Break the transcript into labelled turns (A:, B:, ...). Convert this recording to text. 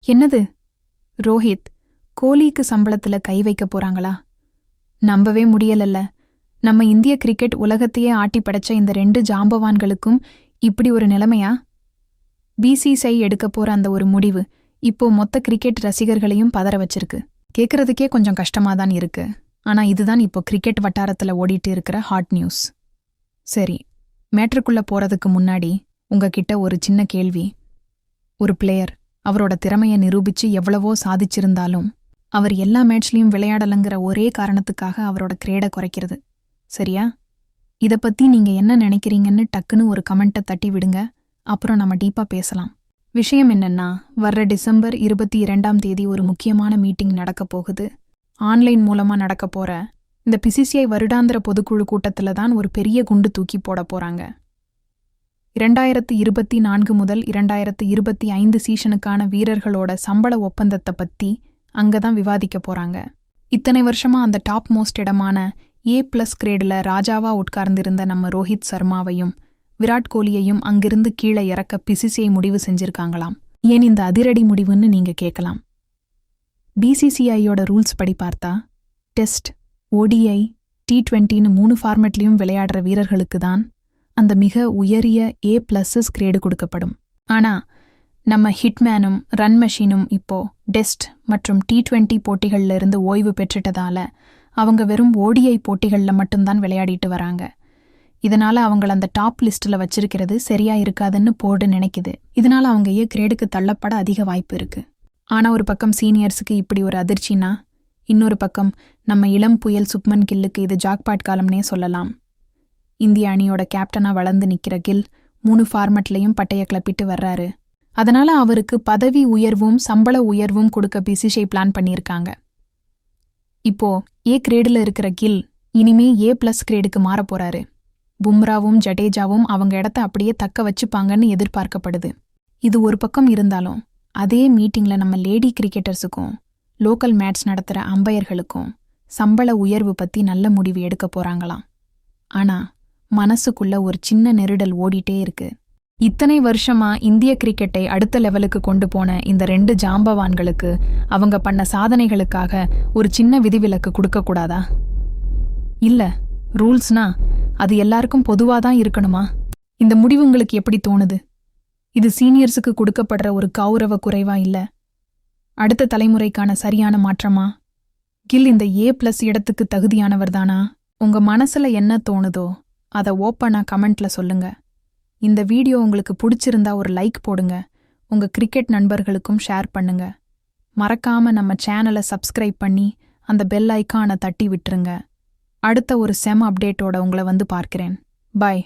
A: என்னது? ரோஹித் கோலிக்கு சம்பளத்துல கை வைக்க போறாங்களா? நம்பவே முடியலல்ல. நம்ம இந்திய கிரிக்கெட் உலகத்தையே ஆட்டி படைச்ச இந்த 2 ஜாம்பவான்களுக்கும் இப்படி ஒரு நிலைமையா? பிசிசிஐ எடுக்க போற அந்த ஒரு முடிவு இப்போ மொத்த கிரிக்கெட் ரசிகர்களையும் பதற வச்சிருக்கு. கேட்கறதுக்கே கொஞ்சம் கஷ்டமாதான் இருக்கு. ஆனா இதுதான் இப்போ கிரிக்கெட் வட்டாரத்துல ஓடிட்டு இருக்கிற ஹாட் நியூஸ். சரி, மேட்ருக்குள்ள போறதுக்கு முன்னாடி உங்ககிட்ட ஒரு சின்ன கேள்வி. ஒரு பிளேயர் அவரோட திறமையை நிரூபிச்சு எவ்வளவோ சாதிச்சிருந்தாலும் அவர் எல்லா மேட்ச்லயும் விளையாடலங்கிற ஒரே காரணத்துக்காக அவரோட கிரேடை குறைக்கிறது சரியா? இத பத்தி நீங்க என்ன நினைக்கிறீங்கன்னு டக்குன்னு ஒரு கமெண்ட்டை தட்டி விடுங்க. அப்புறம் நம்ம டீப்பா பேசலாம். விஷயம் என்னன்னா, வர்ற டிசம்பர் 22 ஒரு முக்கியமான மீட்டிங் நடக்க போகுது. ஆன்லைன் மூலமா நடக்க போற இந்த பிசிசிஐ வருடாந்திர பொதுக்குழு கூட்டத்துல தான் ஒரு பெரிய குண்டு தூக்கி போட போறாங்க. 2024 முதல் 2025 சீசனுக்கான வீரர்களோட சம்பள ஒப்பந்தத்தை பத்தி அங்கதான் விவாதிக்க போறாங்க. இத்தனை வருஷமா அந்த டாப் மோஸ்ட் இடமான A+ கிரேடில் ராஜாவா உட்கார்ந்திருந்த நம்ம ரோஹித் சர்மாவையும் விராட் கோலியையும் அங்கிருந்து கீழே இறக்க பிசிசிஐ முடிவு செஞ்சிருக்காங்களாம். ஏன் இந்த அதிரடி முடிவுன்னு நீங்க கேட்கலாம். பிசிசிஐயோட ரூல்ஸ் படி பார்த்தா டெஸ்ட், ODI, T20ன்னு 3 ஃபார்மேட்லையும் விளையாடுற வீரர்களுக்கு தான் அந்த மிக உயரிய A+ கிரேடு கொடுக்கப்படும். ஆனா நம்ம ஹிட்மேனும் ரன் மெஷினும் இப்போ டெஸ்ட் மற்றும் T20 போட்டிகள்ல இருந்து ஓய்வு பெற்றுட்டதால அவங்க வெறும் ODI போட்டிகள்ல மட்டும்தான் விளையாடிட்டு வராங்க. இதனால அவங்கள அந்த டாப் லிஸ்ட்ல வச்சிருக்கிறது சரியா இருக்காதுன்னு போர்டு நினைக்குது. இதனால அவங்க கிரேடுக்கு தள்ளப்பட அதிக வாய்ப்பு இருக்கு. ஆனா ஒரு பக்கம் சீனியர்ஸுக்கு இப்படி ஒரு அதிர்ச்சினா, இன்னொரு பக்கம் நம்ம இளம் புயல் சுப்மன் கில்லுக்கு இது ஜாக்பாட் காலம்னே சொல்லலாம். இந்திய அணியோட கேப்டனா வளர்ந்து நிக்கிற கில் 3 ஃபார்மட்லையும் பட்டைய கிளப்பிட்டு வர்றாரு. அதனால அவருக்கு பதவி உயர்வும் சம்பள உயர்வும் கொடுக்க பிசிசிஐ பிளான் பண்ணியிருக்காங்க. இப்போ கிரேடுல இருக்கிற கில் இனிமே A+ கிரேடுக்கு மாற போறாரு. பும்ராவும் ஜடேஜாவும் அவங்க இடத்த அப்படியே தக்க வச்சுப்பாங்கன்னு எதிர்பார்க்கப்படுது. இது ஒரு பக்கம் இருந்தாலும் அதே மீட்டிங்ல நம்ம லேடி கிரிக்கெட்டர்ஸுக்கும் லோக்கல் மேட்ச் நடத்துற அம்பையர்களுக்கும் சம்பள உயர்வு பத்தி நல்ல முடிவு எடுக்க போறாங்களாம். ஆனா மனசுக்குள்ள ஒரு சின்ன நெருடல் ஓடிட்டே இருக்கு. இத்தனை வருஷமா இந்திய கிரிக்கெட்டை அடுத்த லெவலுக்கு கொண்டு போன இந்த 2 ஜாம்பவான்களுக்கு அவங்க பண்ண சாதனைகளுக்காக ஒரு சின்ன விதிவிலக்கு கொடுக்கக்கூடாதா? இல்ல, ரூல்ஸ்னா அது எல்லாருக்கும் பொதுவாதான் இருக்கணுமா? இந்த முடிவு உங்களுக்கு எப்படி தோணுது? இது சீனியர்ஸுக்கு கொடுக்கப்படுற ஒரு கௌரவ குறைவா இல்ல அடுத்த தலைமுறைக்கான சரியான மாற்றமா? கில் இந்த A+ இடத்துக்கு தகுதியானவர் தானா? உங்க மனசுல என்ன தோணுதோ அதை ஓப்பனா கமெண்ட்ல சொல்லுங்க. இந்த வீடியோ உங்களுக்கு பிடிச்சிருந்தா ஒரு லைக் போடுங்க. உங்க கிரிக்கெட் நண்பர்களுக்கும் ஷேர் பண்ணுங்க. மறக்காம நம்ம சேனலை சப்ஸ்கிரைப் பண்ணி அந்த பெல் ஐகானை தட்டி விட்டுருங்க. அடுத்த ஒரு செம அப்டேட்டோட உங்களை வந்து பார்க்கிறேன். பை.